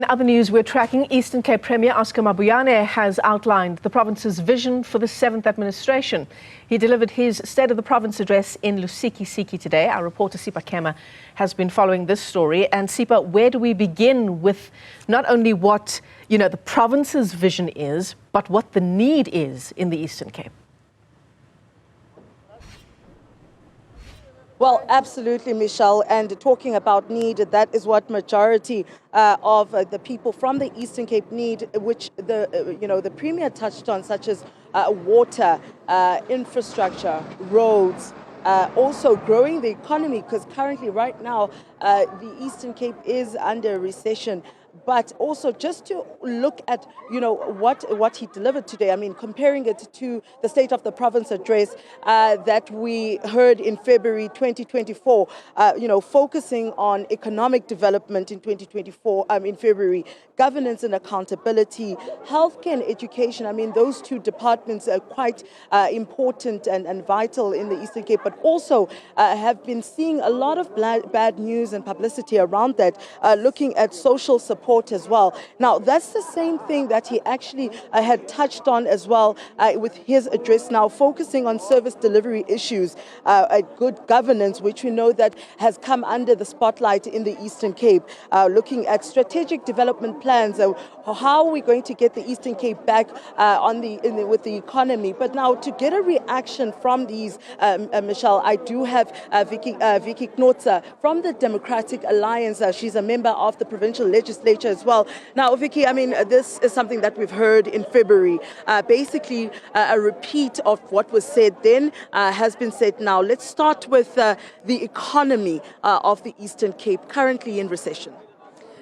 In other news, we're tracking Eastern Cape Premier Oscar Mabuyane has outlined the province's vision for the 7th administration. He delivered his State of the Province address in Lusiki today. Our reporter Sipha Kema has been following this story. And Sipha, where do we begin with not only what, the province's vision is, but what the need is in the Eastern Cape? Well, absolutely, Michelle. And talking about need, that is what majority of the people from the Eastern Cape need, which the Premier touched on, such as water, infrastructure, roads, also growing the economy, because currently right now the Eastern Cape is under recession. But also just to look at, what he delivered today. I mean, comparing it to the State of the Province address that we heard in February 2024, focusing on economic development in 2024, in February, governance and accountability, healthcare and education. I mean, those two departments are quite important and vital in the Eastern Cape, but also have been seeing a lot of bad news and publicity around that, looking at social support as well. Now, that's the same thing that he actually had touched on as well with his address now, focusing on service delivery issues, good governance, which we know that has come under the spotlight in the Eastern Cape, looking at strategic development plans, how are we going to get the Eastern Cape back with the economy. But now to get a reaction from these, Michelle, I do have Vicky Knoetze from the Democratic Alliance. She's a member of the provincial legislature as well. Now, Vicky, I mean, this is something that we've heard in February. Basically, a repeat of what was said then has been said now. Let's start with the economy of the Eastern Cape, currently in recession.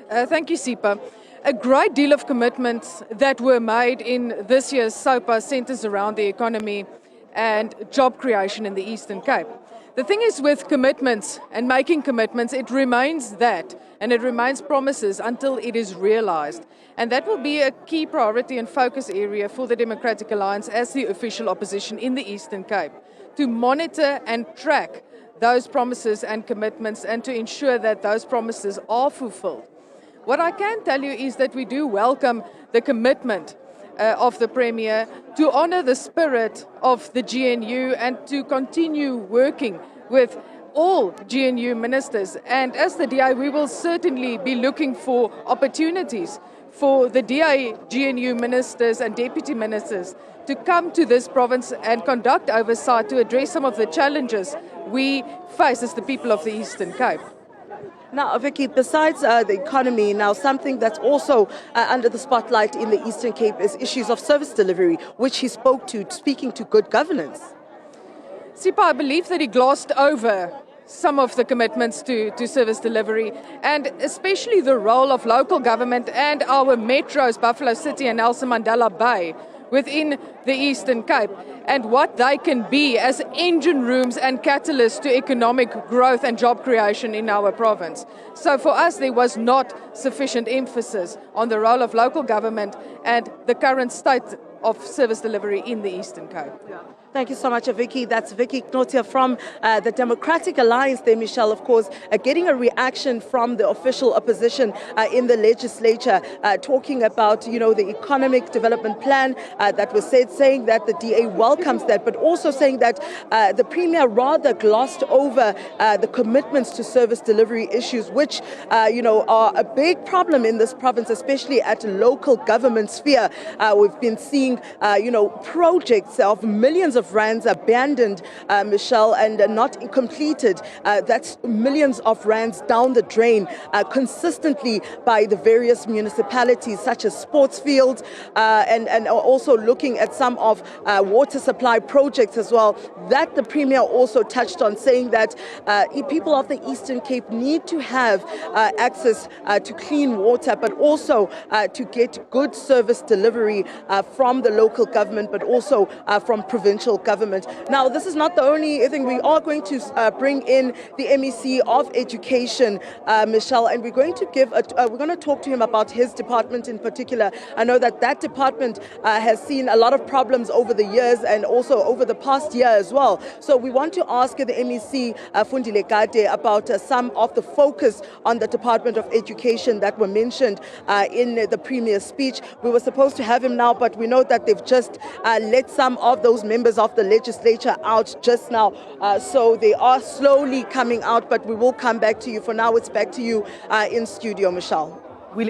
Thank you, Sipha. A great deal of commitments that were made in this year's SOPA centers around the economy and job creation in the Eastern Cape. The thing is with commitments and making commitments, it remains that, and it remains promises until it is realized. And that will be a key priority and focus area for the Democratic Alliance as the official opposition in the Eastern Cape, to monitor and track those promises and commitments and to ensure that those promises are fulfilled. What I can tell you is that we do welcome the commitment of the Premier to honor the spirit of the GNU and to continue working with all GNU ministers. And as the DA, we will certainly be looking for opportunities for the DA GNU ministers and deputy ministers to come to this province and conduct oversight to address some of the challenges we face as the people of the Eastern Cape. Now, Vicky, besides the economy, now something that's also under the spotlight in the Eastern Cape is issues of service delivery, which he spoke to, speaking to good governance. Sipha, I believe that he glossed over some of the commitments to service delivery, and especially the role of local government and our metros, Buffalo City and Nelson Mandela Bay, within the Eastern Cape, and what they can be as engine rooms and catalysts to economic growth and job creation in our province. So for us, there was not sufficient emphasis on the role of local government and the current state of service delivery in the Eastern Cape. Yeah. Thank you so much, Vicky. That's Vicky Knoetze from the Democratic Alliance there, Michelle, of course, getting a reaction from the official opposition in the legislature, talking about, the economic development plan that was said, saying that the DA welcomes that, but also saying that the Premier rather glossed over the commitments to service delivery issues, which, are a big problem in this province, especially at local government sphere. We've been seeing, projects of millions of rands abandoned, Michelle, and not completed. That's millions of rands down the drain consistently by the various municipalities, such as sports fields, and also looking at some of water supply projects as well, that the Premier also touched on, saying that people of the Eastern Cape need to have access to clean water, but also to get good service delivery from the local government, but also from provincial provincial government. Now, this is not the only thing. We are going to bring in the MEC of Education, Michelle, and we're going to we're going to talk to him about his department in particular. I know that department has seen a lot of problems over the years and also over the past year as well. So we want to ask the MEC, Fundile Kade, about some of the focus on the Department of Education that were mentioned in the Premier's speech. We were supposed to have him now, but we know that they've just let some of those members of the legislature out just now. So they are slowly coming out, but we will come back to you. For now, it's back to you in studio, Michelle.